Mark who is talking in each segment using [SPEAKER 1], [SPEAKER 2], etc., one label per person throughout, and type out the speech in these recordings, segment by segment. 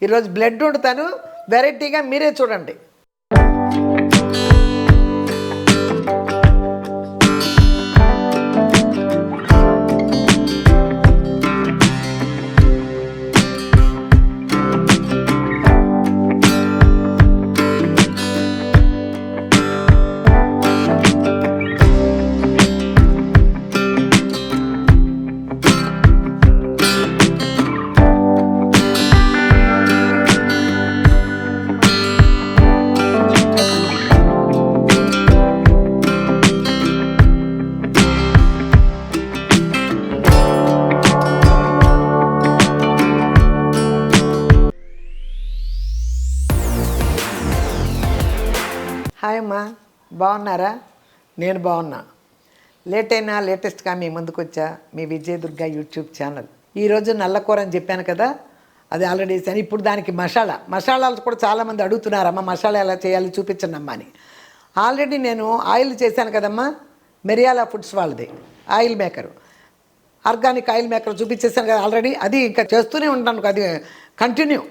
[SPEAKER 1] ఈరోజు బ్లడ్ వండుతాను, వెరైటీగా మీరే చూడండి. హాయ్ అమ్మా, బాగున్నారా? నేను బాగున్నా. లేటెస్ట్గా మీ ముందుకు వచ్చా, మీ విజయదుర్గ యూట్యూబ్ ఛానల్. ఈరోజు నల్లకూర అని చెప్పాను కదా, అది ఆల్రెడీ వేసాను. ఇప్పుడు దానికి మసాలాలు కూడా చాలామంది అడుగుతున్నారమ్మా, మసాలా ఎలా చేయాలి చూపించండి అమ్మా అని. ఆల్రెడీ నేను ఆయిల్ చేశాను కదమ్మా, మిరియాల ఫుడ్స్ వాళ్ళది oil maker, organic oil maker చూపించేసాను కదా ఆల్రెడీ. అది ఇంకా చేస్తూనే ఉంటాను, అది కంటిన్యూ.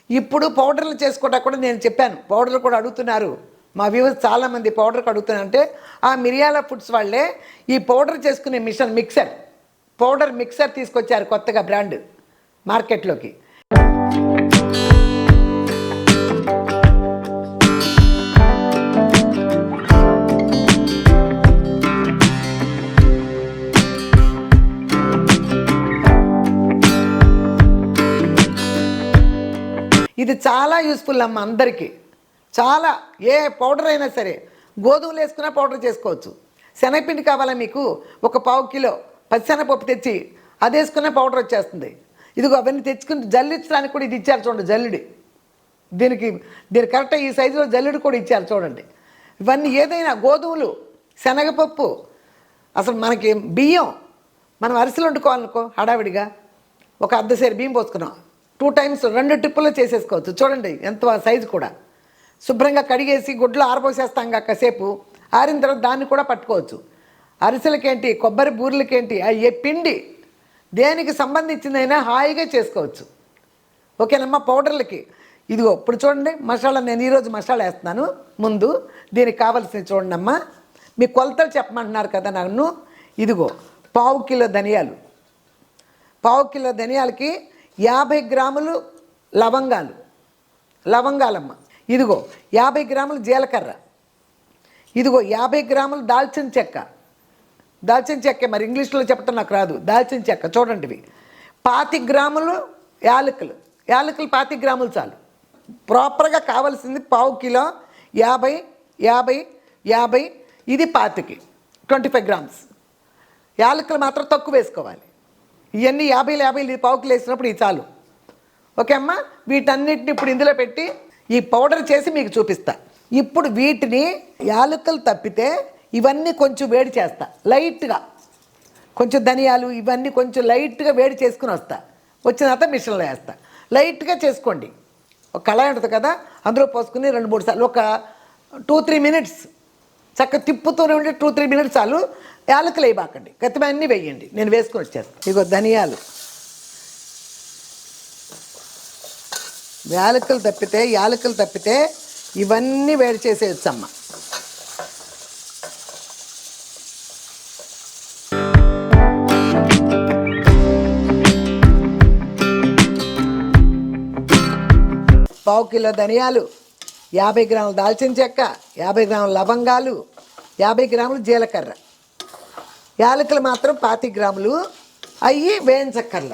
[SPEAKER 1] ఇప్పుడు పౌడర్లు చేసుకోవటం కూడా నేను చెప్పాను, పౌడర్లు కూడా అడుగుతున్నారు మా వ్యూవర్స్ చాలామంది. పౌడర్కి అడుగుతున్నారంటే ఆ మిరియాల ఫుడ్స్ వాళ్ళే ఈ పౌడర్ చేసుకునే పౌడర్ మిక్సర్ తీసుకొచ్చారు కొత్తగా బ్రాండ్ మార్కెట్లోకి. ఇది చాలా యూస్ఫుల్ అమ్మ అందరికీ. చాలా ఏ పౌడర్ అయినా సరే, గోధుమలు వేసుకున్నా పౌడర్ చేసుకోవచ్చు. శనగపిండి కావాలా మీకు, ఒక 1/2 కిలో పచ్చిశనగపప్పు తెచ్చి అది వేసుకున్న పౌడర్ వచ్చేస్తుంది. ఇదిగో అవన్నీ తెచ్చుకుని జల్లించడానికి కూడా ఇది ఇచ్చారు చూడండి, జల్లుడి. దీనికి కరెక్ట్గా ఈ సైజులో జల్లుడి కూడా ఇచ్చారు చూడండి. ఇవన్నీ ఏదైనా గోధుమలు, శనగపప్పు, అసలు మనకి బియ్యం, మనం అరిసెలు వండుకోవాలనుకో హడావిడిగా ఒక అర్ధసేరు బియ్యం పోసుకున్నాం, 2 టైమ్స్ 2 ట్రిప్పుల్లో చేసేసుకోవచ్చు. చూడండి ఎంత సైజు కూడా. శుభ్రంగా కడిగేసి గుడ్లు ఆరబోసేస్తాం కాసేపు, ఆరిన తర్వాత దాన్ని కూడా పట్టుకోవచ్చు. అరిసెలకేంటి, కొబ్బరి బూరెలకేంటి, ఏ పిండి దేనికి సంబంధించిందైనా హాయిగా చేసుకోవచ్చు. ఓకేనమ్మా. పౌడర్లకి ఇదిగో ఇప్పుడు చూడండి మసాలా, నేను ఈరోజు మసాలా వేస్తున్నాను. ముందు దీనికి కావాల్సినవి చూడండి అమ్మా, మీ కొలతలు చెప్పమంటున్నారు కదా నన్ను. ఇదిగో 1/2 కిలో ధనియాలు, 1/2 కిలో ధనియాలకి 50 గ్రాములు లవంగాలమ్మ. ఇదిగో 50 గ్రాములు జీలకర్ర, ఇదిగో 50 గ్రాములు దాల్చిన చెక్క, మరి ఇంగ్లీష్లో చెప్పటం నాకు రాదు, దాల్చిన చెక్క చూడండి. ఇవి 25 గ్రాములు యాలకులు 25 గ్రాములు చాలు. ప్రాపర్గా కావాల్సింది 1/2 కిలో 50 ఇది 25 గ్రామ్స్. యాలకులు మాత్రం తక్కువ వేసుకోవాలి. ఇవన్నీ 50 ఇది 1/2 కిలో వేసినప్పుడు ఇది చాలు. ఓకే అమ్మా. వీటన్నిటిని ఇప్పుడు ఇందులో పెట్టి ఈ పౌడర్ చేసి మీకు చూపిస్తా. ఇప్పుడు వీటిని యాలకులు తప్పితే ఇవన్నీ కొంచెం వేడి చేస్తా లైట్గా, కొంచెం ధనియాలు ఇవన్నీ కొంచెం లైట్గా వేడి చేసుకుని వచ్చిన తర్వాత మిషన్లో వేస్తా. లైట్గా చేసుకోండి. ఒక కళాయి ఉంటుంది కదా, అందులో పోసుకుని 2-3 సార్లు ఒక 2-3 మినిట్స్ చక్కగా తిప్పుతూనే ఉండి 2-3 మినిట్స్ చాలు. యాలకులు వేయబాకండి, గతిమన్నీ వేయండి. నేను వేసుకొని వచ్చేస్తాను. ఇగో ధనియాలు, యాలకులు తప్పితే ఇవన్నీ వేడి చేసేయచ్చమ్మ. పావు కిలో ధనియాలు, 50 గ్రాములు దాల్చిన చెక్క, 50 గ్రాములు లవంగాలు, 50 గ్రాములు జీలకర్ర, యాలకులు మాత్రం 25 గ్రాములు, అవి వేయించక్కర్ల.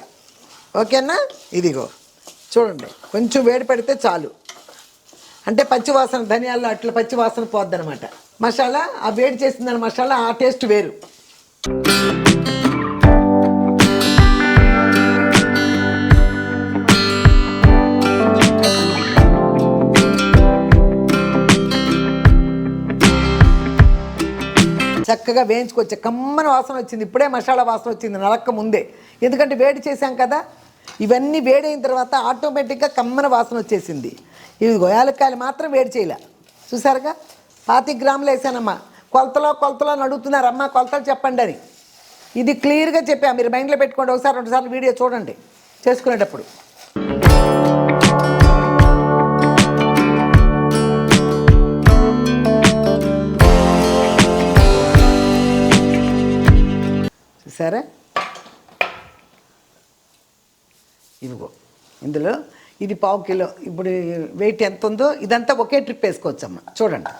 [SPEAKER 1] ఓకేనా. ఇదిగో చూడండి, కొంచెం వేడి పడితే చాలు. అంటే పచ్చివాసన, ధనియాల్లో అట్లా పచ్చివాసన పోద్దనమాట. మసాలా ఆ వేడి చేసిందని మసాలా ఆ టేస్ట్ వేరు. చక్కగా వేయించుకొచ్చే కమ్మన వాసన వచ్చింది. ఇప్పుడే మసాలా వాసన వచ్చింది, నలక్క ముందే. ఎందుకంటే వేడి చేశాం కదా, ఇవన్నీ వేడైన తర్వాత ఆటోమేటిక్గా కమ్మన వాసన వచ్చేసింది. ఇవి యాలక్కాయలు మాత్రం వేడి చేయలే. చూసారుగా 25 గ్రాములు వేసానమ్మా. కొలతలో అడుగుతున్నారమ్మా, కొలతలు చెప్పండి అని. ఇది క్లియర్గా చెప్పా, మీరు మైండ్లో పెట్టుకోండి. ఒకసారి 2 సార్లు వీడియో చూడండి చేసుకునేటప్పుడు. ఇందులో ఇది పావు కిలో. ఇప్పుడు వెయిట్ ఎంత ఉందో ఇదంతా ఒకే ట్రిప్ వేసుకోవచ్చమ్మా. చూడండి,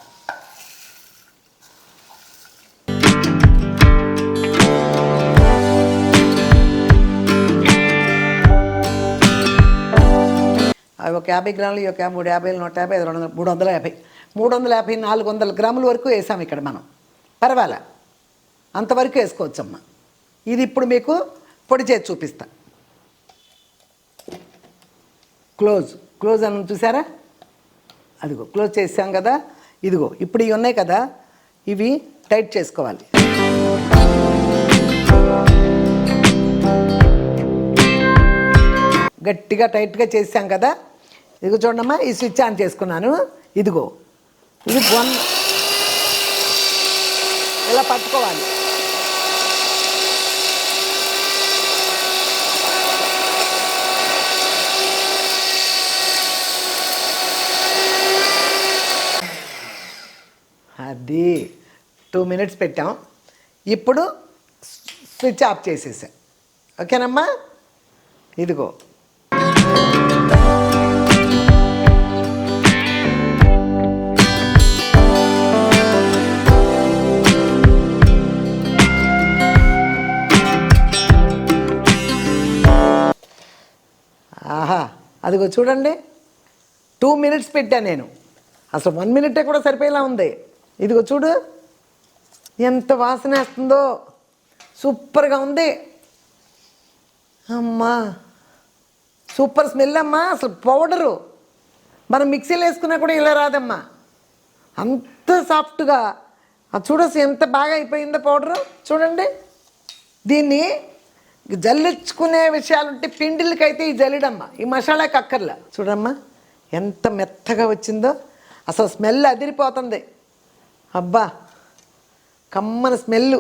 [SPEAKER 1] అవి ఒక 50 గ్రాములు, ఒక 350, 150, 200, 350, 350, 400 గ్రాముల వరకు వేసాము ఇక్కడ మనం. పర్వాలే, అంతవరకు వేసుకోవచ్చమ్మా. ఇది ఇప్పుడు మీకు పొడి చేసి చూపిస్తా. క్లోజ్ అని చూసారా, అదిగో క్లోజ్ చేసాం కదా. ఇదిగో ఇప్పుడు ఇవి ఉన్నాయి కదా, ఇవి టైట్ చేసుకోవాలి. గట్టిగా టైట్గా చేసాం కదా. ఇదిగో చూడమ్మా, ఈ స్విచ్ ఆన్ చేసుకున్నాను. ఇదిగో ఇది ఇలా పట్టుకోవాలి. అది 2 minutes పెట్టాం. ఇప్పుడు స్విచ్ ఆఫ్ చేసేసాం. ఓకేనమ్మా, ఇదిగో ఆహా, అదిగో చూడండి, 2 minutes పెట్టాను నేను. అసలు 1 minute కూడా సరిపోయేలా ఉంది. ఇదిగో చూడు ఎంత వాసన వేస్తుందో, సూపర్గా ఉంది అమ్మా. సూపర్ స్మెల్ అమ్మా. అసలు పౌడరు మనం మిక్సీలో వేసుకున్నా కూడా ఇలా రాదమ్మా, అంత సాఫ్ట్గా. చూడసి ఎంత బాగా అయిపోయిందో పౌడరు. చూడండి, దీన్ని జల్లించుకునే విషయాలుంటే పిండిలకైతే ఈ జల్లిడమ్మా, ఈ మసాలాకి అక్కర్లా. చూడమ్మా ఎంత మెత్తగా వచ్చిందో, అసలు స్మెల్ అదిరిపోతుంది. అబ్బా, కమ్మన స్మెల్.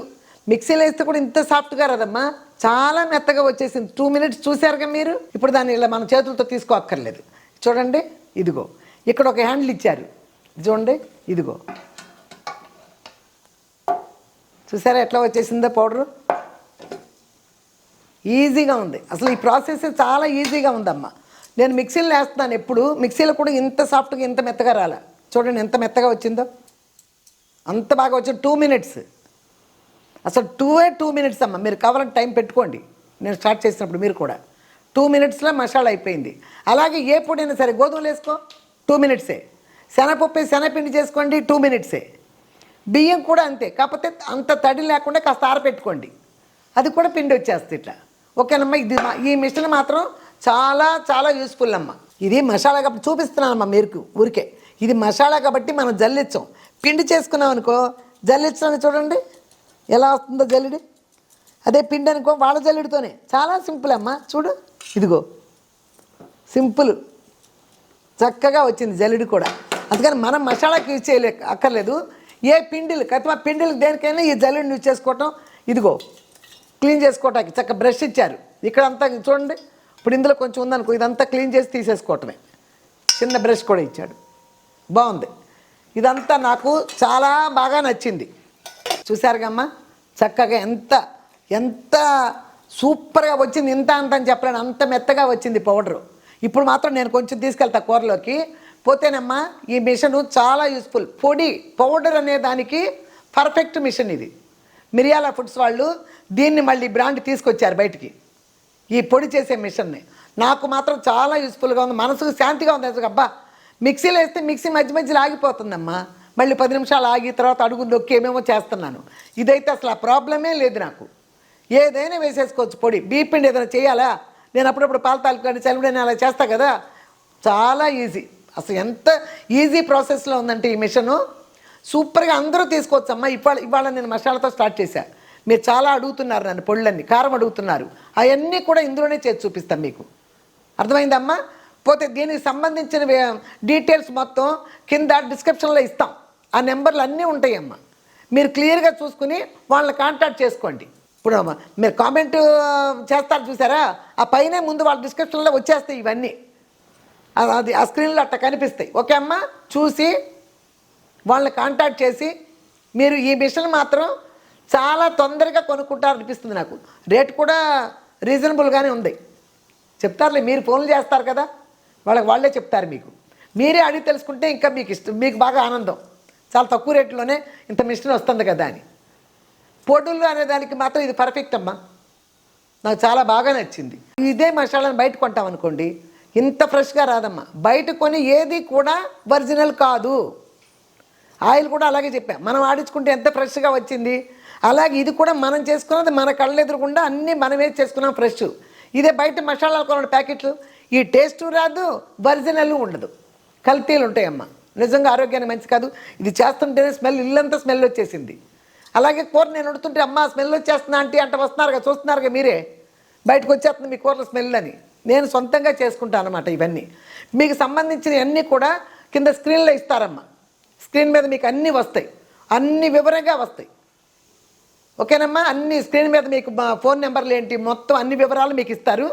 [SPEAKER 1] మిక్సీలో వేస్తే కూడా ఇంత సాఫ్ట్గా రాదమ్మా, చాలా మెత్తగా వచ్చేసింది. 2 minutes చూసారుగా మీరు. ఇప్పుడు దాన్ని ఇలా మన చేతులతో తీసుకోక్కర్లేదు. చూడండి, ఇదిగో ఇక్కడ ఒక హ్యాండిల్ ఇచ్చారు, చూడండి, ఇదిగో చూసారా ఎట్లా వచ్చేసిందో పౌడరు. ఈజీగా ఉంది. అసలు ఈ ప్రాసెస్ చాలా ఈజీగా ఉందమ్మా. నేను మిక్సీలో వేస్తున్నాను ఎప్పుడు, మిక్సీలో కూడా ఇంత సాఫ్ట్గా ఇంత మెత్తగా రాలే. చూడండి ఎంత మెత్తగా వచ్చిందో, అంత బాగా వచ్చింది. 2 minutes, అసలు 2 minutes అమ్మ. మీరు కావాలంటే టైం పెట్టుకోండి. నేను స్టార్ట్ చేసినప్పుడు మీరు కూడా 2 minutesలో మసాలా అయిపోయింది. అలాగే ఏ పొడైనా సరే, గోధుమలు వేసుకో 2 minutes, శనగపప్పు శనగపిండి చేసుకోండి 2 minutes, బియ్యం కూడా అంతే. కాకపోతే అంత తడి లేకుండా కాస్త ఆరపెట్టుకోండి, అది కూడా పిండి వచ్చేస్తుంది ఇట్లా. ఓకేనమ్మా, ఇది ఈ మిషన్ మాత్రం చాలా చాలా యూస్ఫుల్ అమ్మ. ఇది మసాలా కాబట్టి చూపిస్తున్నానమ్మా మీరు ఊరికే. ఇది మసాలా కాబట్టి మనం జల్లించాం. పిండి చేసుకున్నాం అనుకో, జల్లించడానికి చూడండి ఎలా వస్తుందో జల్లిడి. అదే పిండి అనుకో, వాళ్ళ జల్లిడితోనే చాలా సింపుల్ అమ్మా. చూడు, ఇదిగో సింపుల్, చక్కగా వచ్చింది జల్లిడి కూడా. అందుకని మనం మసాలాకి యూజ్ అక్కర్లేదు. ఏ పిండిలు కతిమా పిండిలకు దేనికైనా ఈ జల్లిడిని యూజ్ చేసుకోవటం. ఇదిగో క్లీన్ చేసుకోవటానికి చక్క బ్రష్ ఇచ్చారు ఇక్కడ అంతా. చూడండి, ఇప్పుడు ఇందులో కొంచెం ఉందనుకో, ఇదంతా క్లీన్ చేసి తీసేసుకోవటమే. చిన్న బ్రష్ కూడా ఇచ్చాడు, బాగుంది. ఇదంతా నాకు చాలా బాగా నచ్చింది. చూసారుగమ్మా చక్కగా ఎంత ఎంత సూపర్గా వచ్చింది. ఇంత అంత అని చెప్పలేను, అంత మెత్తగా వచ్చింది పౌడరు. ఇప్పుడు మాత్రం నేను కొంచెం తీసుకెళ్తా కూరలోకి. పోతేనమ్మా ఈ మిషన్ చాలా యూస్ఫుల్. పొడి పౌడర్ అనే దానికి పర్ఫెక్ట్ మిషన్ ఇది. మిరియాల ఫుడ్స్ వాళ్ళు దీన్ని మళ్ళీ బ్రాండ్ తీసుకొచ్చారు బయటికి, ఈ పొడి చేసే మిషన్ని. నాకు మాత్రం చాలా యూస్ఫుల్గా ఉంది, మనసుకు శాంతిగా ఉంది. అబ్బా, మిక్సీలో వేస్తే మిక్సీ మధ్య మధ్యలో ఆగిపోతుందమ్మా, మళ్ళీ 10 నిమిషాలు ఆగి తర్వాత అడుగు నొక్కి ఏమేమో చేస్తున్నాను. ఇదైతే అసలు ఆ ప్రాబ్లమే లేదు నాకు. ఏదైనా వేసేసుకోవచ్చు పొడి. బియ్యం పిండి ఏదైనా చేయాలా, నేను అప్పుడప్పుడు పాల తాలూకు చలివిడని అలా చేస్తా కదా, చాలా ఈజీ. అసలు ఎంత ఈజీ ప్రాసెస్లో ఉందంటే ఈ మిషను, సూపర్గా అందరూ తీసుకోవచ్చమ్మా. ఇవాళ నేను మసాలాతో స్టార్ట్ చేశాను. మీరు చాలా అడుగుతున్నారు నన్ను, పొళ్ళన్నీ కారం అడుగుతున్నారు, అవన్నీ కూడా ఇందులోనే చేసి చూపిస్తాను మీకు. అర్థమైందమ్మా? పోతే దీనికి సంబంధించిన డీటెయిల్స్ మొత్తం కింద డిస్క్రిప్షన్లో ఇస్తాం. ఆ నెంబర్లు అన్నీ ఉంటాయమ్మా, మీరు క్లియర్గా చూసుకుని వాళ్ళని కాంటాక్ట్ చేసుకోండి. ఇప్పుడు మీరు కామెంట్ చేస్తారు చూసారా, ఆ పైనే ముందు వాళ్ళ డిస్క్రిప్షన్లో వచ్చేస్తాయి ఇవన్నీ, అది ఆ స్క్రీన్లో అట్లా కనిపిస్తాయి. ఓకే అమ్మా, చూసి వాళ్ళని కాంటాక్ట్ చేసి మీరు ఈ మిషన్ మాత్రం చాలా తొందరగా కొనుక్కుంటారు అనిపిస్తుంది నాకు. రేట్ కూడా రీజనబుల్గానే ఉంది. చెప్తారులే, మీరు ఫోన్లు చేస్తారు కదా, వాళ్ళే చెప్తారు మీకు. మీరే అడిగి తెలుసుకుంటే ఇంకా మీకు ఇష్టం, మీకు బాగా ఆనందం. చాలా తక్కువ రేట్లోనే ఇంత మిషన్ వస్తుంది కదా అని. పోటుల్లో అనేదానికి మాత్రం ఇది పర్ఫెక్ట్ అమ్మా, నాకు చాలా బాగా నచ్చింది. ఇదే మసాలాను బయట కొంటాం అనుకోండి, ఇంత ఫ్రెష్గా రాదమ్మా. బయట కొని ఏది కూడా ఒరిజినల్ కాదు. ఆయిల్ కూడా అలాగే చెప్పా, మనం ఆడించుకుంటే ఎంత ఫ్రెష్గా వచ్చింది, అలాగే ఇది కూడా మనం చేసుకున్నది మన కళ్ళు ఎదురకుండా అన్నీ మనమే చేసుకున్నాం ఫ్రెష్. ఇదే బయట మసాలాలు కొన్న ప్యాకెట్లు ఈ టేస్టు రాదు, ఒరిజినల్ ఉండదు, కల్తీలు ఉంటాయమ్మా. నిజంగా ఆరోగ్యానికి మంచి కాదు. ఇది చేస్తుంటేనే స్మెల్, ఇల్లంతా స్మెల్ వచ్చేసింది. అలాగే కూర నేను వండుతుంటే అమ్మ స్మెల్ వచ్చేస్తున్నా అంటే వస్తున్నారుగా, చూస్తున్నారుగా మీరే, బయటకు వచ్చేస్తుంది మీ కూరల స్మెల్ అని. నేను సొంతంగా చేసుకుంటాను అనమాట. ఇవన్నీ మీకు సంబంధించిన అన్నీ కూడా కింద స్క్రీన్లో ఇస్తారమ్మా. స్క్రీన్ మీద మీకు అన్నీ వస్తాయి, అన్ని వివరంగా వస్తాయి. ఓకేనమ్మా, అన్ని స్క్రీన్ మీద మీకు ఫోన్ నెంబర్లు ఏంటి మొత్తం అన్ని వివరాలు మీకు ఇస్తారు.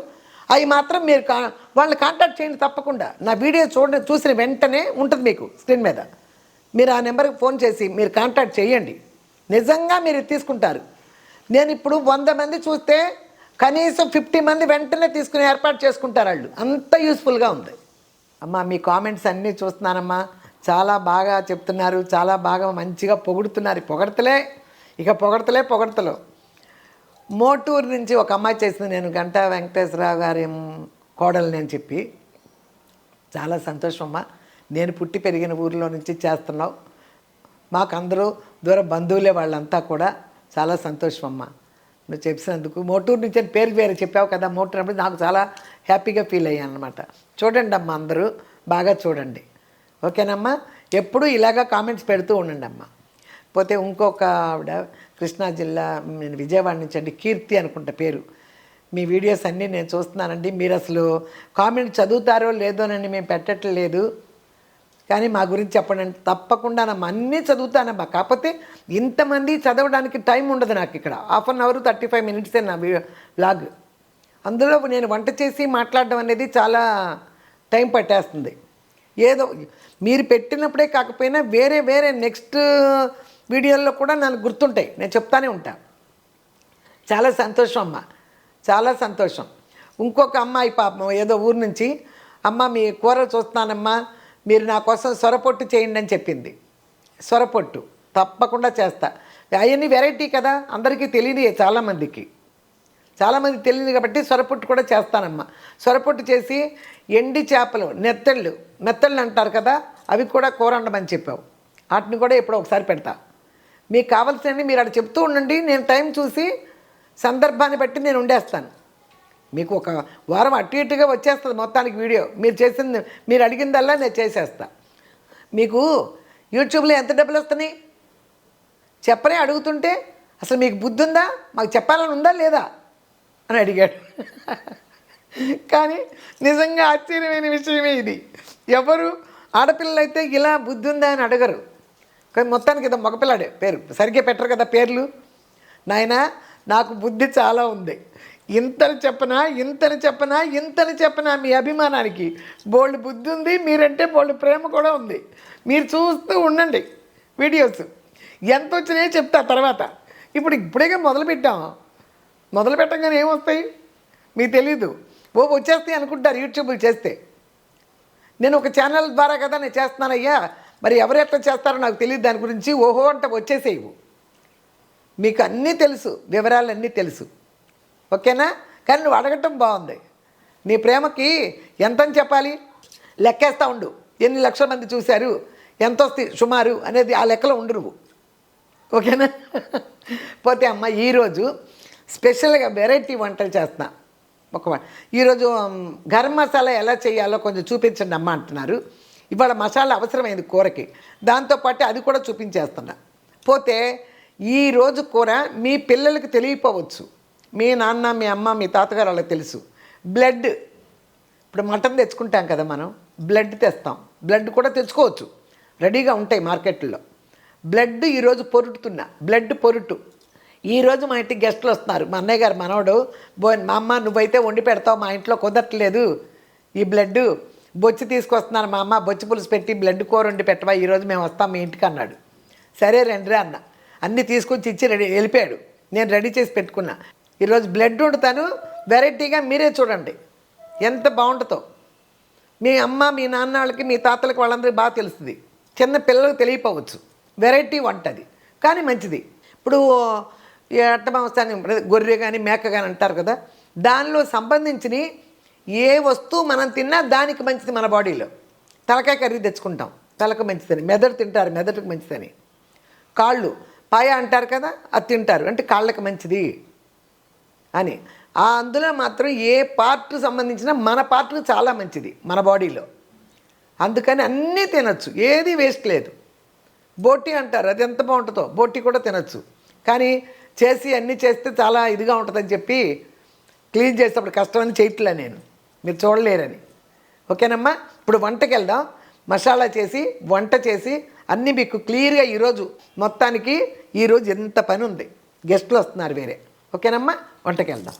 [SPEAKER 1] అవి మాత్రం మీరు వాళ్ళని కాంటాక్ట్ చేయండి తప్పకుండా. నా వీడియో చూసిన వెంటనే ఉంటుంది మీకు స్క్రీన్ మీద. మీరు ఆ నెంబర్కి ఫోన్ చేసి మీరు కాంటాక్ట్ చేయండి, నిజంగా మీరు తీసుకుంటారు. నేను ఇప్పుడు 100 మంది చూస్తే కనీసం 50 మంది వెంటనే తీసుకుని ఏర్పాటు చేసుకుంటారు వాళ్ళు, అంత యూస్ఫుల్గా ఉంది. అమ్మ మీ కామెంట్స్ అన్నీ చూస్తున్నానమ్మా, చాలా బాగా చెప్తున్నారు, చాలా బాగా మంచిగా పొగుడుతున్నారు. పొగడతలు. మోటూరు నుంచి ఒక అమ్మాయి చేసింది, నేను గంటా వెంకటేశ్వరరావు గారి కోడలు నేను చెప్పి, చాలా సంతోషం అమ్మా, నేను పుట్టి పెరిగిన ఊరిలో నుంచి చేస్తున్నావు, మాకు అందరూ దూర బంధువులే వాళ్ళంతా కూడా, చాలా సంతోషం అమ్మా నువ్వు చెప్పినందుకు. మోటూరు నుంచి అని పేరు వేరే చెప్పావు కదా, మోటూరు అప్పుడు నాకు చాలా హ్యాపీగా ఫీల్ అయ్యాను అనమాట. చూడండి అమ్మ, అందరూ బాగా చూడండి, ఓకేనమ్మా. ఎప్పుడూ ఇలాగా కామెంట్స్ పెడుతూ ఉండండి అమ్మ. పోతే ఇంకొక ఆవిడ కృష్ణా జిల్లా, నేను విజయవాడ నుంచి అండి, కీర్తి అనుకుంటా పేరు. మీ వీడియోస్ అన్నీ నేను చూస్తున్నానండి. మీరు అసలు కామెంట్ చదువుతారో లేదోనండి, మేము పెట్టట్లేదు, కానీ మా గురించి చెప్పండి అంటే తప్పకుండా నమ్మ అన్నీ చదువుతానమ్మా. కాకపోతే ఇంతమంది చదవడానికి టైం ఉండదు నాకు. ఇక్కడ 1/2 అవర్ 35 మినిట్సే నా బ్లాగ్. అందులో నేను వంట చేసి మాట్లాడడం అనేది చాలా టైం పట్టేస్తుంది. ఏదో మీరు పెట్టినప్పుడే కాకపోయినా వేరే నెక్స్ట్ వీడియోల్లో కూడా నాకు గుర్తుంటాయి, నేను చెప్తానే ఉంటా. చాలా సంతోషం అమ్మ, చాలా సంతోషం. ఇంకొక అమ్మాయి పాపం ఏదో ఊరు నుంచి, అమ్మ మీ కూర చూస్తున్నానమ్మా, మీరు నా కోసం సొరపొట్టు చేయండి అని చెప్పింది. సొరపొట్టు తప్పకుండా చేస్తా. అవన్నీ వెరైటీ కదా, అందరికీ తెలియదు, చాలామంది తెలియదు కాబట్టి సొరపొట్టు కూడా చేస్తానమ్మా. సొరపొట్టు చేసి ఎండి చేపలు మెత్తళ్ళు అంటారు కదా, అవి కూడా కూర వండమని చెప్పావు, వాటిని కూడా ఎప్పుడో ఒకసారి పెడతా. మీకు కావాల్సినవి మీరు అక్కడ చెప్తూ ఉండండి, నేను టైం చూసి సందర్భాన్ని బట్టి నేను ఉండేస్తాను. మీకు ఒక వారం అటు ఇటుగా వచ్చేస్తుంది మొత్తానికి వీడియో. మీరు అడిగిందల్లా నేను చేసేస్తా. మీకు యూట్యూబ్లో ఎంత డబ్బులు వస్తున్నాయి చెప్పనే, అడుగుతుంటే అసలు మీకు బుద్ధి ఉందా, మాకు చెప్పాలని ఉందా లేదా అని అడిగాడు. కానీ నిజంగా ఆశ్చర్యమైన విషయమే ఇది. ఎవరు ఆడపిల్లలైతే ఇలా బుద్ధి ఉందా అని అడగరు, కానీ మొత్తానికి ఏదో మగపిల్లాడే పేరు సరిగ్గా పెట్టరు కదా పేర్లు. నాయనా నాకు బుద్ధి చాలా ఉంది, ఇంతని చెప్పనా మీ అభిమానానికి బోల్డ్ బుద్ధి ఉంది, మీరంటే బోల్డ్ ప్రేమ కూడా ఉంది. మీరు చూస్తూ ఉండండి వీడియోస్, ఎంత వచ్చినాయో చెప్తా తర్వాత. ఇప్పుడేగా మొదలు పెట్టగానే ఏమొస్తాయి మీకు తెలీదు, వచ్చేస్తాయి అనుకుంటారు యూట్యూబ్లు చేస్తే. నేను ఒక ఛానల్ ద్వారా కదా నేను చేస్తున్నానయ్యా, మరి ఎవరు ఎట్లా చేస్తారో నాకు తెలియదు దాని గురించి. ఓహో అంటే వచ్చేసేవు, మీకు అన్నీ తెలుసు, వివరాలన్నీ తెలుసు, ఓకేనా. కానీ నువ్వు అడగటం బాగుంది. నీ ప్రేమకి ఎంతని చెప్పాలి, లెక్కేస్తూ ఉండు, ఎన్ని లక్షల మంది చూశారు, ఎంత వస్తుంది సుమారు అనేది ఆ లెక్కలో ఉండు నువ్వు, ఓకేనా. పోతే అమ్మ ఈరోజు స్పెషల్గా వెరైటీ వంటలు చేస్తున్నా. ఈరోజు గరం మసాలా ఎలా చేయాలో కొంచెం చూపించండి అమ్మ అంటున్నారు. ఇవాళ మసాలా అవసరమైంది కూరకి, దాంతోపాటు అది కూడా చూపించేస్తున్నా. పోతే ఈరోజు కూర మీ పిల్లలకి తెలియపోవచ్చు, మీ నాన్న, మీ అమ్మ, మీ తాతగారు వాళ్ళకి తెలుసు. బ్లడ్, ఇప్పుడు మటన్ తెచ్చుకుంటాం కదా మనం, బ్లడ్ తెస్తాం, బ్లడ్ కూడా తెచ్చుకోవచ్చు, రెడీగా ఉంటాయి మార్కెట్లో. బ్లడ్ ఈరోజు బ్లడ్ పొరుటు. ఈరోజు మా ఇంటికి గెస్టులు వస్తున్నారు. మా అన్నయ్య గారు మనవడు మా అమ్మ నువ్వైతే వండి పెడతావు, మా ఇంట్లో కుదరట్లేదు ఈ బ్లడ్, బొచ్చి తీసుకొస్తున్నాను మా అమ్మ, బొచ్చి పులుసు పెట్టి బ్లడ్ కూర వండి పెట్టవా, ఈరోజు మేము వస్తాం మీ ఇంటికి అన్నాడు. సరే రండిరా అన్న, అన్నీ తీసుకొచ్చి ఇచ్చి వెళ్ళిపోయాడు. నేను రెడీ చేసి పెట్టుకున్నా. ఈరోజు బ్లడ్ వండుతాను, వెరైటీగా మీరే చూడండి, ఎంత బాగుంటుందో. మీ అమ్మ మీ నాన్న వాళ్ళకి మీ తాతలకి వాళ్ళందరికీ బాగా తెలుస్తుంది. చిన్న పిల్లలకు తెలియపోవచ్చు. వెరైటీ వంట అది, కానీ మంచిది. ఇప్పుడు అట్ట మాంసాన్ని గొర్రె కానీ మేక కానీ అంటారు కదా, దానిలో సంబంధించిన ఏ వస్తువు మనం తిన్నా దానికి మంచిది మన బాడీలో. తలకాయ కర్రీ తెచ్చుకుంటాం, తలకు మంచిదని. మెదడు తింటారు, మెదడుకు మంచిదని. కాళ్ళు పాయ అంటారు కదా, అది తింటారు అంటే కాళ్ళకి మంచిది అని. అందులో మాత్రం ఏ పార్ట్ సంబంధించిన మన పార్ట్కి చాలా మంచిది మన బాడీలో. అందుకని అన్నీ తినచ్చు, ఏది వేస్ట్ లేదు. బోటి అంటారు, అది ఎంత బాగుంటుందో. బోటి కూడా తినచ్చు, కానీ చేసి అన్నీ చేస్తే చాలా ఇదిగా ఉంటుందని చెప్పి క్లీన్ చేసేటప్పుడు కష్టమని చేయట్లే నేను, మీరు చూడలేరని. ఓకేనమ్మా, ఇప్పుడు వంటకి వెళ్దాం. మసాలా చేసి వంట చేసి అన్నీ మీకు క్లియర్గా ఈరోజు మొత్తానికి ఈరోజు ఎంత పని ఉంది, గెస్టులు వస్తున్నారు వేరే. ఓకేనమ్మా, వంటకి వెళ్దాం.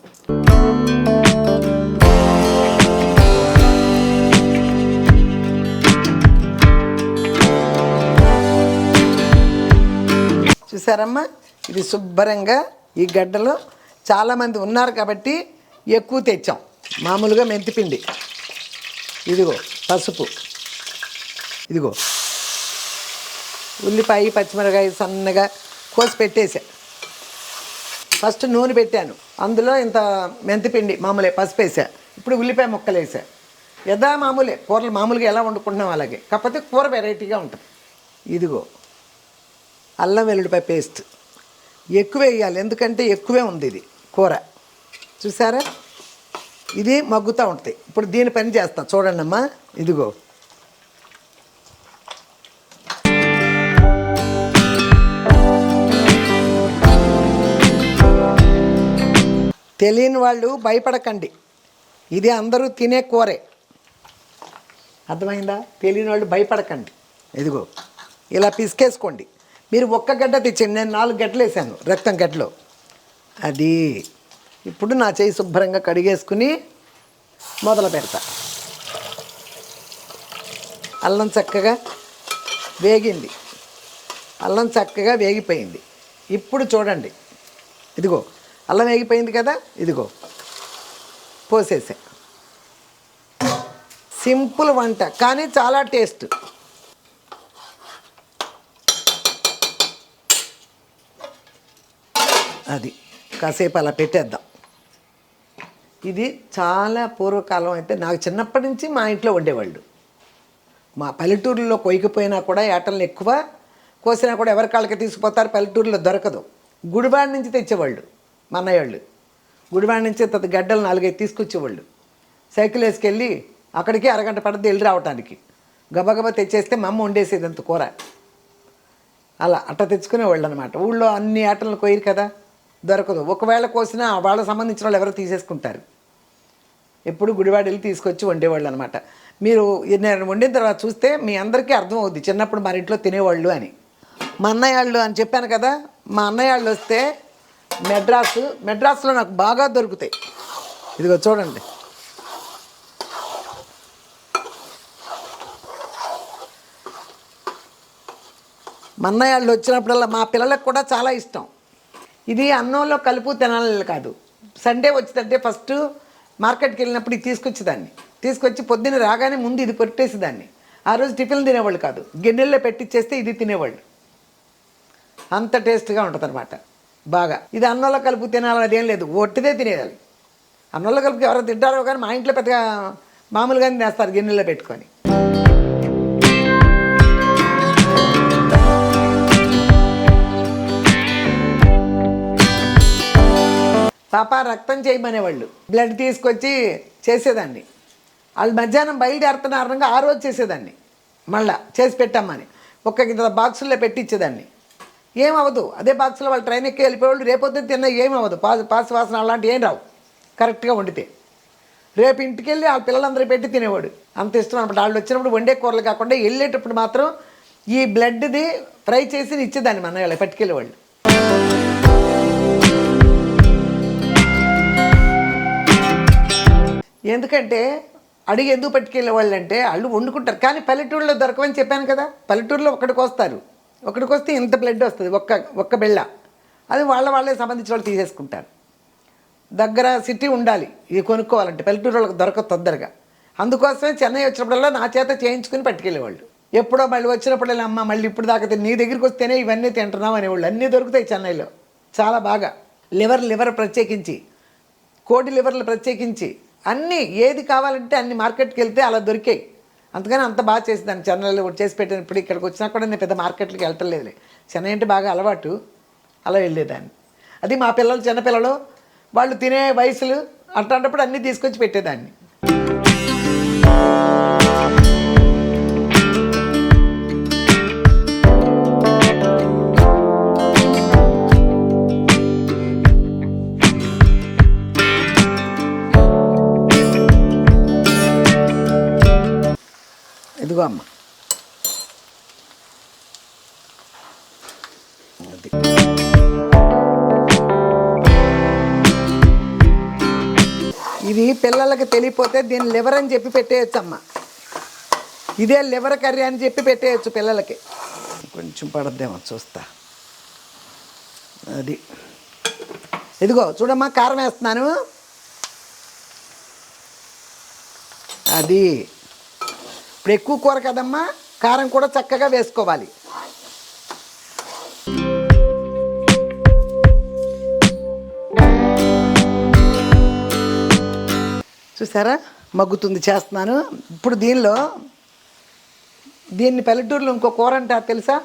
[SPEAKER 1] చూసారమ్మా, ఇది శుభ్రంగా ఈ గడ్డలో చాలామంది ఉన్నారు కాబట్టి ఎక్కువ తెచ్చాం. మామూలుగా మెంతిపిండి, ఇదిగో పసుపు, ఇదిగో ఉల్లిపాయ పచ్చిమిరకాయ సన్నగా కోసి పెట్టేసా. ఫస్ట్ నూనె పెట్టాను, అందులో ఇంత మెంతిపిండి మామూలే పసుపు వేసా. ఇప్పుడు ఉల్లిపాయ ముక్కలు వేసా. మామూలే కూరలు మామూలుగా ఎలా వండుకుంటున్నాం అలాగే, కాకపోతే కూర వెరైటీగా ఉంటుంది. ఇదిగో అల్లం వెల్లుల్లిపాయ పేస్ట్ ఎక్కువ వేయాలి, ఎందుకంటే ఎక్కువే ఉంది ఇది కూర. చూసారా, ఇది మగ్గుతూ ఉంటుంది. ఇప్పుడు దీని పని చేస్తాం చూడండి అమ్మా. ఇదిగో తెలియని వాళ్ళు భయపడకండి, ఇది అందరూ తినే కూరే. అర్థమైందా? తెలియని వాళ్ళు భయపడకండి. ఇదిగో ఇలా పిసికేసుకోండి. మీరు ఒక్క గడ్డ తెచ్చండి, నేను 4 గడ్డలు వేసాను రక్తం గడ్డలో. అది ఇప్పుడు నా చేయి శుభ్రంగా కడిగేసుకుని మొదలు పెడతా. అల్లం చక్కగా వేగింది, అల్లం చక్కగా వేగిపోయింది. ఇప్పుడు చూడండి, ఇదిగో అల్లం వేగిపోయింది కదా, ఇదిగో పోసేసా. సింపుల్ వంట కానీ చాలా టేస్ట్. అది కాసేపు అలా పెట్టేద్దాం. ఇది చాలా పూర్వకాలం, అయితే నాకు చిన్నప్పటి నుంచి మా ఇంట్లో వండేవాళ్ళు. మా పల్లెటూరులో కొయ్యకపోయినా కూడా ఏటలను ఎక్కువ కోసినా కూడా ఎవరి కాళ్ళకి తీసుకుపోతారు, పల్లెటూరులో దొరకదు. గుడివాడ నుంచి తెచ్చేవాళ్ళు మా అన్నయ్య వాళ్ళు. గుడివాడ నుంచి గడ్డలు 4-5 తీసుకొచ్చేవాళ్ళు. సైకిల్ వేసుకెళ్ళి అక్కడికి అరగంట పడుతుంది వెళ్ళి రావటానికి. గబగబా తెచ్చేస్తే మా అమ్మ వండేసేది అంత కూర. అలా అట్ట తెచ్చుకునేవాళ్ళు అనమాట. ఊళ్ళో అన్ని ఆటలను కొయ్యరు కదా, దొరకదు. ఒకవేళ కోసినా వాళ్ళకి సంబంధించిన వాళ్ళు ఎవరో తీసేసుకుంటారు. ఎప్పుడు గుడివాడ వెళ్ళి తీసుకొచ్చి వండేవాళ్ళు అనమాట. మీరు నేను వండిన తర్వాత చూస్తే మీ అందరికీ అర్థమవుద్ది చిన్నప్పుడు మన ఇంట్లో తినేవాళ్ళు అని. మా అన్నయ్య వాళ్ళు అని చెప్పాను కదా, మా అన్నయ్య వాళ్ళు వస్తే మెడ్రాస్లో నాకు బాగా దొరుకుతాయి. ఇదిగో చూడండి, మా అన్నయ్య వాళ్ళు వచ్చినప్పుడల్లా మా పిల్లలకు కూడా చాలా ఇష్టం. ఇది అన్నంలో కలుపు తినాలి కాదు. సండే వచ్చిందంటే ఫస్ట్ మార్కెట్కి వెళ్ళినప్పుడు ఇది తీసుకొచ్చేదాన్ని. తీసుకొచ్చి పొద్దున్న రాగానే ముందు ఇది పెట్టేసేదాన్ని. ఆ రోజు టిఫిన్లు తినేవాళ్ళు కాదు, గిన్నెల్లో పెట్టిచ్చేస్తే ఇది తినేవాళ్ళు. అంత టేస్ట్గా ఉంటుంది అనమాట బాగా. ఇది అన్నంలో కలుపు తినాలి అదేం లేదు, ఒట్టిదే తినేయాలి. అన్నంలో కలుపు ఎవరో తింటారో కానీ మా ఇంట్లో పెద్దగా మామూలుగానే వేస్తారు గిన్నెల్లో పెట్టుకొని. పాప రక్తం చేయమనేవాళ్ళు, బ్లడ్ తీసుకొచ్చి చేసేదాన్ని. వాళ్ళు మధ్యాహ్నం బయలుదేరుతున్నారనగా ఆ రోజు చేసేదాన్ని, మళ్ళా చేసి పెట్టామని ఒక్క బాక్సుల్లో పెట్టించేదాన్ని. ఏమవ్వదు, అదే బాక్సులో వాళ్ళు ట్రైన్ ఎక్కి వెళ్ళిపోయేవాళ్ళు. రేపొద్దున తిన్నా ఏమవ్వదు, పాసు వాసన అలాంటివి ఏం రావు కరెక్ట్గా వండితే. రేపు ఇంటికి వెళ్ళి ఆ పిల్లలందరూ పెట్టి తినేవాడు. అంత ఇష్టం అనమాట. వాళ్ళు వచ్చినప్పుడు వండే కూరలు కాకుండా వెళ్ళేటప్పుడు మాత్రం ఈ బ్లడ్ది ఫ్రై చేసి ఇచ్చేదాన్ని మన వాళ్ళకి పట్టుకెళ్ళేవాళ్ళు. ఎందుకంటే అడిగి ఎందుకు పట్టుకెళ్ళేవాళ్ళు అంటే వాళ్ళు వండుకుంటారు, కానీ పల్లెటూరులో దొరకవని చెప్పాను కదా. పల్లెటూరులో ఒకటికి వస్తే ఇంత బ్లడ్ వస్తుంది, ఒక్క బెళ్ళ. అది వాళ్ళే సంబంధించిన వాళ్ళు తీసేసుకుంటారు. దగ్గర సిటీ ఉండాలి ఇది కొనుక్కోవాలంటే, పల్లెటూరు వాళ్ళకి దొరకదు తొందరగా. అందుకోసమే చెన్నై వచ్చినప్పుడల్లా నా చేత చేయించుకుని పట్టుకెళ్ళేవాళ్ళు. ఎప్పుడో మళ్ళీ వచ్చినప్పుడల్లా అమ్మ మళ్ళీ ఇప్పుడు దాకా నీ దగ్గరికి వస్తేనే ఇవన్నీ తింటున్నావు అనేవాళ్ళు. అన్నీ దొరుకుతాయి చెన్నైలో చాలా బాగా. లివర్ ప్రత్యేకించి, కోడి లివర్లు ప్రత్యేకించి అన్నీ ఏది కావాలంటే అన్ని మార్కెట్కి వెళ్తే అలా దొరికాయి. అందుకని అంత బాగా చేసేదాన్ని చెన్నైలో చేసి పెట్టాను. ఇప్పుడు ఇక్కడికి వచ్చినా కూడా నేను పెద్ద మార్కెట్లకి వెళ్ళటం లేదులే. చెన్నై అంటే బాగా అలవాటు, అలా వెళ్ళేదాన్ని. అది మా పిల్లలు చిన్నపిల్లలు వాళ్ళు తినే వయసులు అట్లాంటప్పుడు అన్నీ తీసుకొచ్చి పెట్టేదాన్ని. ఇదిగో అమ్మ, అది ఇది పిల్లలకి తెలియపోతే దీన్ని లివర్ అని చెప్పి పెట్టేయచ్చు అమ్మ. ఇదే లివర్ కర్రీ అని చెప్పి పెట్టేయచ్చు పిల్లలకి. కొంచెం పడద్దేమో చూస్తా. అది ఇదిగో చూడమ్మా, కారం వేస్తున్నాను. అది ఇప్పుడు ఎక్కువ కూర కదమ్మా, కారం కూడా చక్కగా వేసుకోవాలి. చూసారా మగ్గుతుంది, చేస్తున్నాను. ఇప్పుడు దీన్ని పల్లెటూరులో ఇంకో కూర అంటారు తెలుసా?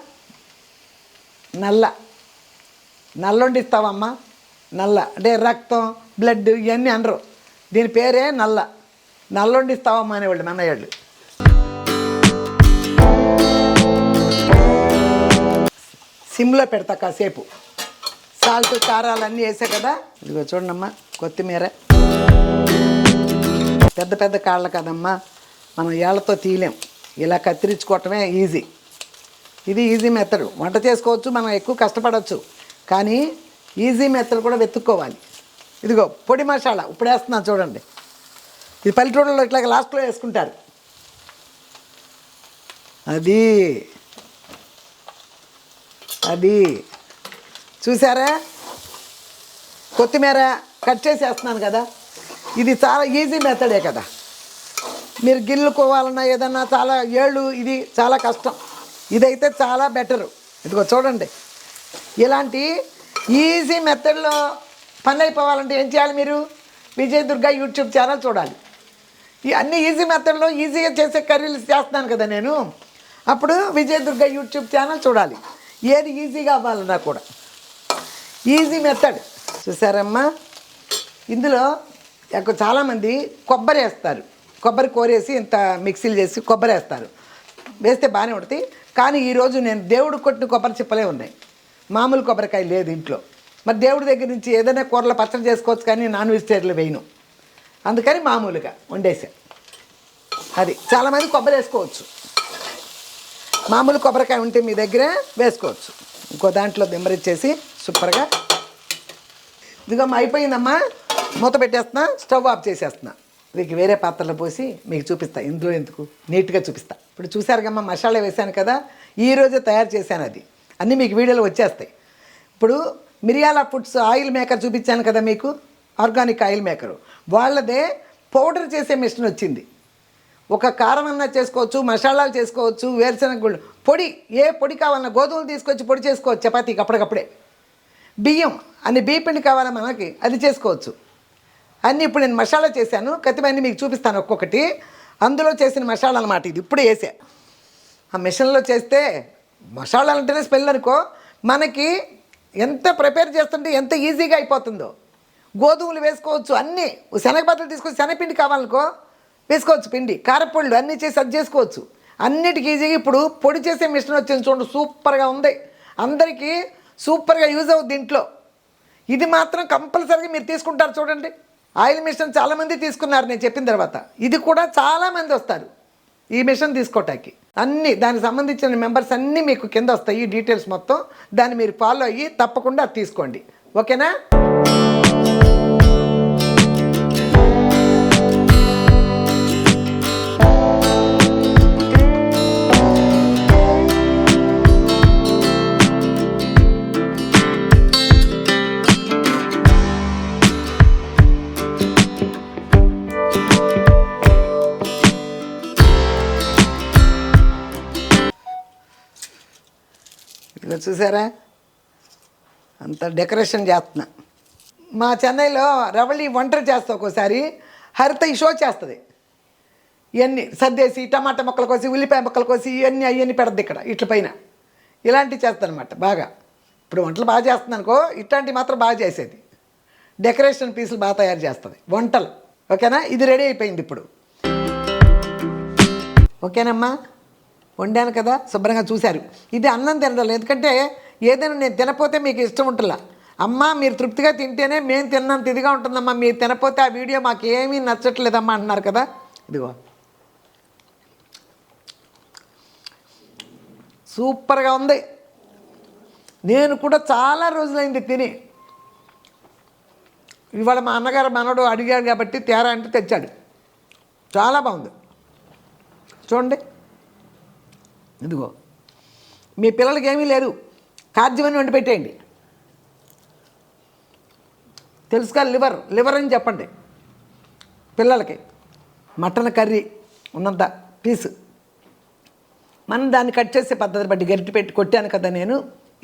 [SPEAKER 1] నల్లొండిస్తావమ్మా. నల్ల అంటే రక్తం, బ్లడ్ ఇవన్నీ అనరు. దీని పేరే నల్లొండిస్తావమ్మా అనేవాళ్ళు మన్నయ్యాళ్ళు. సిమ్లో పెడతా కాసేపు. సాల్ట్ కారాలన్నీ వేసా కదా. ఇదిగో చూడండమ్మా, కొత్తిమీర. పెద్ద పెద్ద కాళ్ళ కదమ్మా, మనం ఏళ్లతో తీయలేం. ఇలా కత్తిరించుకోవటమే ఈజీ. ఇది ఈజీ మెథడ్. వంట చేసుకోవచ్చు, మనం ఎక్కువ కష్టపడవచ్చు, కానీ ఈజీ మెథడ్ కూడా వెతుక్కోవాలి. ఇదిగో పొడి మసాలా ఇప్పుడు వేస్తున్నాను చూడండి. ఇది పల్లెటూళ్ళలో ఇట్లా లాస్ట్లో వేసుకుంటారు. అది చూసారా? కొత్తిమీర కట్ చేసి వేస్తున్నాను కదా. ఇది చాలా ఈజీ మెథడే కదా. మీరు గిల్లుకోవాలన్నా ఏదన్నా చాలా ఇది చాలా కష్టం. ఇదైతే చాలా బెటరు. ఇదిగో చూడండి, ఇలాంటి ఈజీ మెథడ్లో పని అయిపోవాలంటే ఏం చేయాలి? మీరు విజయ్ దుర్గా యూట్యూబ్ ఛానల్ చూడాలి. ఈ అన్ని ఈజీ మెథడ్లో ఈజీగా చేసే కర్రీలు చేస్తున్నాను కదా నేను. అప్పుడు విజయ్ దుర్గా యూట్యూబ్ ఛానల్ చూడాలి. ఏది ఈజీగా అవ్వాలన్నా కూడా ఈజీ మెథడ్. చూసారమ్మా, ఇందులో చాలామంది కొబ్బరి వేస్తారు. కొబ్బరి కోరేసి ఇంత మిక్సీలు చేసి కొబ్బరి వేస్తారు. వేస్తే బాగానే ఉంటుంది. కానీ ఈరోజు నేను దేవుడు కొట్టిన కొబ్బరి చిప్పలే ఉన్నాయి, మామూలు కొబ్బరికాయ లేదు ఇంట్లో. మరి దేవుడి దగ్గర నుంచి ఏదైనా కూరలో పచ్చడి చేసుకోవచ్చు, కానీ నాన్ వెజిటేరియన్లు వేయను. అందుకని మామూలుగా వండేసా. అది చాలామంది కొబ్బరి వేసుకోవచ్చు. మామూలు కొబ్బరికాయ ఉంటే మీ దగ్గర వేసుకోవచ్చు. ఇంకో దాంట్లో దిమ్మరిచ్చేసి సూపర్గా. ఇదిగో అయిపోయిందమ్మా, మూత పెట్టేస్తున్నా, స్టవ్ ఆఫ్ చేసేస్తున్నా. మీకు వేరే పాత్రలో పోసి మీకు చూపిస్తా. ఇందులో ఎందుకు నీట్గా చూపిస్తా. ఇప్పుడు చూసారు కమ్మా, మసాలా వేసాను కదా, ఈరోజే తయారు చేశాను. అది అన్నీ మీకు వీడియోలో వచ్చేస్తాయి. ఇప్పుడు మిరియాల ఫుడ్స్ ఆయిల్ మేకర్ చూపించాను కదా మీకు, ఆర్గానిక్ ఆయిల్ మేకరు. వాళ్ళదే పౌడర్ చేసే మిషన్ వచ్చింది. ఒక కారం అన్నా చేసుకోవచ్చు, మసాలాలు చేసుకోవచ్చు, వేరుశనగ గుళ్ళు పొడి, ఏ పొడి కావాలన్నా గోధుమలు తీసుకొచ్చి పొడి చేసుకోవచ్చు చపాతీకి అప్పటికప్పుడే. బియ్యం అన్ని బియ్యపిండి కావాలా మనకి, అది చేసుకోవచ్చు. అన్నీ ఇప్పుడు నేను మసాలా చేశాను, కత్తిమన్నీ మీకు చూపిస్తాను ఒక్కొక్కటి. అందులో చేసిన మసాలా అన్నమాట ఇది. ఇప్పుడు వేసా ఆ మిషన్లో చేస్తే మసాలాలు అంటేనే స్మెల్ అనుకో. మనకి ఎంత ప్రిపేర్ చేస్తుంటే ఎంత ఈజీగా అయిపోతుందో. గోధుమలు వేసుకోవచ్చు, అన్నీ శనగపత్రులు తీసుకొచ్చి శనగపిండి కావాలనుకో వేసుకోవచ్చు, పిండి కారపొళ్ళు అన్నీ చేసి అది చేసుకోవచ్చు. అన్నిటికీ ఈజీగా ఇప్పుడు పొడి చేసే మిషన్ వచ్చింది చూడండి, సూపర్గా ఉంది. అందరికీ సూపర్గా యూజ్ అవుతుంది ఇంట్లో. ఇది మాత్రం కంపల్సరీగా మీరు తీసుకుంటారు చూడండి. ఆయిల్ మిషన్ చాలామంది తీసుకున్నారు నేను చెప్పిన తర్వాత. ఇది కూడా చాలామంది వస్తారు ఈ మిషన్ తీసుకోవటానికి. అన్నీ దానికి సంబంధించిన మెంబర్స్ అన్నీ మీకు కింద వస్తాయి, ఈ డీటెయిల్స్ మొత్తం. దాన్ని మీరు ఫాలో అయ్యి తప్పకుండా అది తీసుకోండి, ఓకేనా? ఇలా చూసారా అంత డెకరేషన్ చేస్తున్నా. మా చెన్నైలో రవళి వంటలు చేస్తా ఒక్కోసారి, హరిత ఈ షో చేస్తుంది. ఇవన్నీ సర్దేసి టమాటా ముక్కలు కోసి ఉల్లిపాయ ముక్కలు కోసి ఇవన్నీ అవన్నీ పెడద్దు ఇక్కడ ఇట్ల పైన. ఇలాంటివి చేస్తానమాట బాగా. ఇప్పుడు వంటలు బాగా చేస్తుంది అనుకో, ఇట్లాంటివి మాత్రం బాగా చేసేది. డెకరేషన్ పీసులు బాగా తయారు చేస్తుంది వంటలు. ఓకేనా? ఇది రెడీ అయిపోయింది ఇప్పుడు. ఓకేనమ్మా, వండాను కదా, శుభ్రంగా చూశారు. ఇది అన్నం తినడం, ఎందుకంటే ఏదైనా నేను తినపోతే మీకు ఇష్టం ఉంటుందా? అమ్మ మీరు తృప్తిగా తింటేనే మేము తిన్నంత ఇదిగా ఉంటుందమ్మా, మీరు తినపోతే ఆ వీడియో మాకు ఏమీ నచ్చట్లేదమ్మా అంటున్నారు కదా. ఇదిగో సూపర్గా ఉంది. నేను కూడా చాలా రోజులైంది తిని. ఇవాళ మా అన్నగారు మనోడు అడిగాడు కాబట్టి తేరా అంటే తెచ్చాడు. చాలా బాగుంది చూడండి. ఇదిగో మీ పిల్లలకి ఏమీ లేదు, కార్జ్యమని వండి పెట్టేయండి. తెలుసుగా లివర్ అని చెప్పండి పిల్లలకి. మటన్ కర్రీ ఉన్నంత పీసు మనం దాన్ని కట్ చేసే పద్ధతి బట్టి గరిటె పెట్టి కొట్టాను కదా నేను,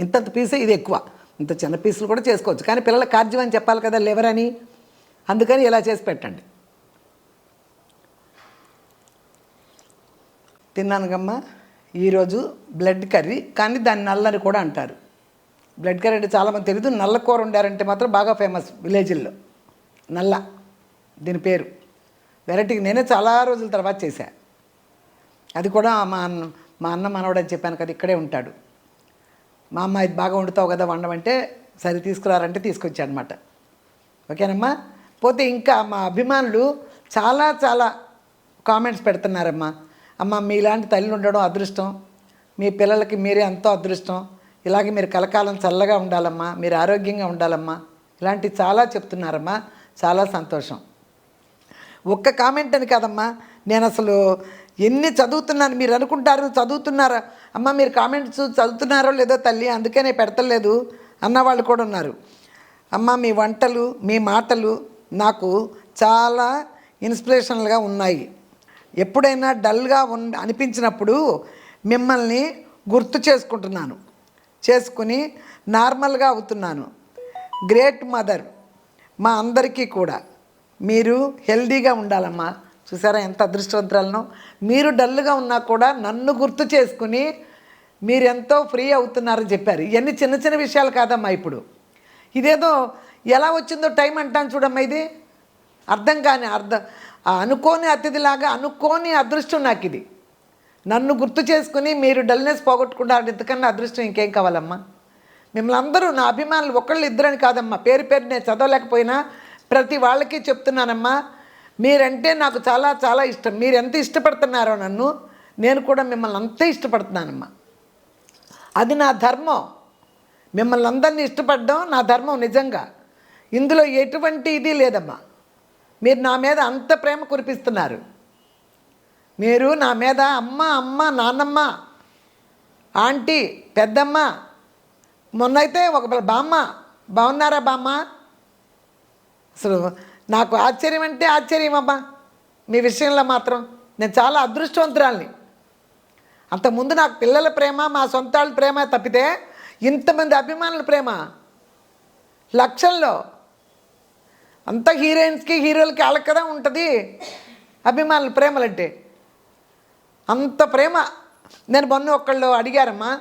[SPEAKER 1] ఇంతంత పీసే, ఇది ఎక్కువ. ఇంత చిన్న పీసులు కూడా చేసుకోవచ్చు, కానీ పిల్లలకి కార్జ్యం అని చెప్పాలి కదా, లివర్ అని. అందుకని ఇలా చేసి పెట్టండి. తిన్నానుగమ్మా ఈరోజు బ్లడ్ కర్రీ, కానీ దాన్ని నల్లని కూడా అంటారు. బ్లడ్ కర్రీ అంటే చాలామంది తెలియదు. నల్ల కూర వండారంటే మాత్రం బాగా ఫేమస్ విలేజ్ల్లో. నల్ల దీని పేరు. వెరైటీకి నేనే చాలా రోజుల తర్వాత చేశా. అది కూడా మా అన్న మనవడని చెప్పాను కదా, ఇక్కడే ఉంటాడు. మా అమ్మ ఇది బాగా వండుతావు కదా వండమంటే, సరే తీసుకురారంటే తీసుకొచ్చాడు అనమాట. ఓకేనమ్మా. పోతే ఇంకా మా అభిమానులు చాలా చాలా కామెంట్స్ పెడుతున్నారమ్మా. అమ్మ మీలాంటి తల్లి ఉండడం అదృష్టం, మీ పిల్లలకి మీరే ఎంతో అదృష్టం, ఇలాగే మీరు కలకాలం చల్లగా ఉండాలమ్మా, మీరు ఆరోగ్యంగా ఉండాలమ్మా, ఇలాంటివి చాలా చెప్తున్నారమ్మా. చాలా సంతోషం. ఒక్క కామెంట్ అని కాదమ్మా, నేను అసలు ఎన్ని చదువుతున్నాను. మీరు అనుకుంటారు చదువుతున్నారా అమ్మ, మీరు కామెంట్స్ చదువుతున్నారో లేదో తల్లి, అందుకనే పెడతలేదు అన్నవాళ్ళు కూడా ఉన్నారు. అమ్మ మీ వంటలు మీ మాటలు నాకు చాలా ఇన్స్పిరేషనల్గా ఉన్నాయి. ఎప్పుడైనా డల్గా అనిపించినప్పుడు మిమ్మల్ని గుర్తు చేసుకుని నార్మల్గా అవుతున్నాను. గ్రేట్ మదర్ మా అందరికీ కూడా. మీరు హెల్దీగా ఉండాలమ్మా. చూసారా ఎంత అదృష్టవంతురాలను. మీరు డల్గా ఉన్నా కూడా నన్ను గుర్తు చేసుకుని మీరెంతో ఫ్రీ అవుతున్నారని చెప్పారు. ఇవన్నీ చిన్న చిన్న విషయాలు కాదమ్మా. ఇప్పుడు ఇదేదో ఎలా వచ్చిందో టైం అంటాను చూడమ్మా, ఇది అర్థం కాని అనుకోని అతిథిలాగా అనుకోని అదృష్టం నాకు ఇది. నన్ను గుర్తు చేసుకుని మీరు డల్నెస్ పోగొట్టుకుంటారు. ఇంతకన్నా అదృష్టం ఇంకేం కావాలమ్మా. మిమ్మల్ని అందరూ నా అభిమానులు ఒకళ్ళు ఇద్దరని కాదమ్మా, పేరు నేను చదవలేకపోయినా ప్రతి వాళ్ళకి చెప్తున్నానమ్మా, మీరంటే నాకు చాలా చాలా ఇష్టం. మీరు ఎంత ఇష్టపడుతున్నారో నన్ను, నేను కూడా మిమ్మల్ని అంతే ఇష్టపడుతున్నానమ్మా. అది నా ధర్మం. మిమ్మల్ని అందరినీ ఇష్టపడడం నా ధర్మం నిజంగా. ఇందులో ఎటువంటి ఇది లేదమ్మా. మీరు నా మీద అంత ప్రేమ కురిపిస్తున్నారు. మీరు నా మీద అమ్మ నాన్నమ్మ ఆంటీ పెద్దమ్మ, మొన్నైతే ఒక బామ్మ, బాగున్నారా బామ్మ. అసలు నాకు ఆశ్చర్యం అంటే ఆశ్చర్యం అమ్మా. మీ విషయంలో మాత్రం నేను చాలా అదృష్టవంతురాల్ని. అంతకుముందు నాకు పిల్లల ప్రేమ మా సొంత వాళ్ళ ప్రేమ తప్పితే ఇంతమంది అభిమానుల ప్రేమ లక్షల్లో. అంత హీరోయిన్స్కి హీరోలకి వాళ్ళకి కదా ఉంటుంది అభిమానుల ప్రేమలంటే. అంత ప్రేమ. నేను మొన్న ఒకళ్ళు అడిగారమ్మా,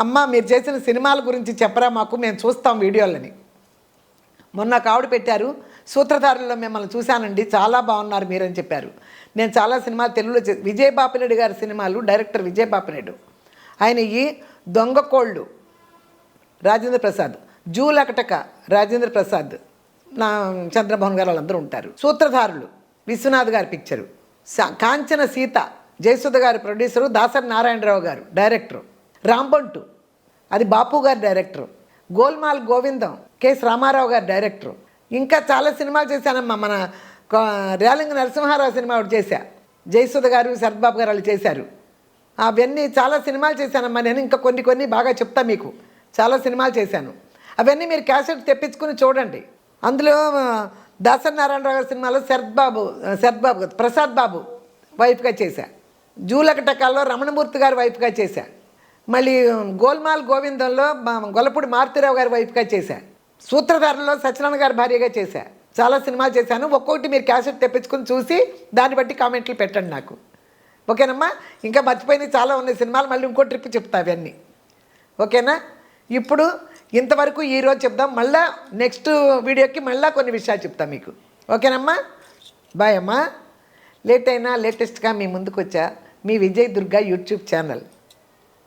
[SPEAKER 1] అమ్మ మీరు చేసిన సినిమాల గురించి చెప్పరా మాకు, మేము చూస్తాం వీడియోలని. మొన్న ఒక ఆవిడ పెట్టారు, సూత్రధారుల్లో మిమ్మల్ని చూశానండి, చాలా బాగున్నారు మీరని చెప్పారు. నేను చాలా సినిమాలు తెలుగులో విజయ్ బాపినేడు గారి సినిమాలు, డైరెక్టర్ విజయ్ బాపినేడు. ఆయన ఈ దొంగ కోళ్ళు రాజేంద్ర ప్రసాద్, జూలకటక రాజేంద్ర ప్రసాద్, నా చంద్రమోహన్ గారు వాళ్ళందరూ ఉంటారు. సూత్రధారులు విశ్వనాథ్ గారి పిక్చరు, కాంచన సీత జయసుధ గారి ప్రొడ్యూసరు, దాసరి నారాయణరావు గారు డైరెక్టరు, రాంబంటు అది బాపు గారి డైరెక్టరు, గోల్మాల్ గోవిందం కెఎస్ రామారావు గారి డైరెక్టరు. ఇంకా చాలా సినిమాలు చేశానమ్మా. మన రేలంగి నరసింహారావు సినిమా ఒకటి చేశా, జయసుధ గారు శరత్బాబు గారు వాళ్ళు చేశారు. అవన్నీ చాలా సినిమాలు చేశానమ్మా నేను. ఇంకా కొన్ని బాగా చెప్తా మీకు. చాలా సినిమాలు చేశాను. అవన్నీ మీరు క్యాసెట్ తెప్పించుకుని చూడండి. అందులో దాసరి నారాయణరావు గారి సినిమాలో శరత్బాబు ప్రసాద్ బాబు వైఫ్గా చేశా. జూలకటకాల్లో రమణమూర్తి గారి వైఫ్గా చేశా. మళ్ళీ గోల్మాల్ గోవిందంలో గొల్లపూడి మారుతిరావు గారి వైఫ్గా చేశా. సూత్రధారంలో సత్యనారాయణ గారి భార్యగా చేశా. చాలా సినిమాలు చేశాను. ఒక్కొక్కటి మీరు క్యాసెట్ తెప్పించుకొని చూసి దాన్ని బట్టి కామెంట్లు పెట్టండి నాకు. ఓకేనమ్మా? ఇంకా మర్చిపోయినవి చాలా ఉన్నాయి సినిమాలు, మళ్ళీ ఇంకో ట్రిప్ చెప్తా అవన్నీ. ఓకేనా? ఇప్పుడు ఇంతవరకు ఈరోజు చెప్దాం. మళ్ళీ నెక్స్ట్ వీడియోకి మళ్ళీ కొన్ని విషయాలు చెప్తాను మీకు. ఓకేనమ్మా? బాయ్ అమ్మా. లేట్ అయినా లేటెస్ట్గా మీ ముందుకు వచ్చా మీ విజయ్ దుర్గా యూట్యూబ్ ఛానల్.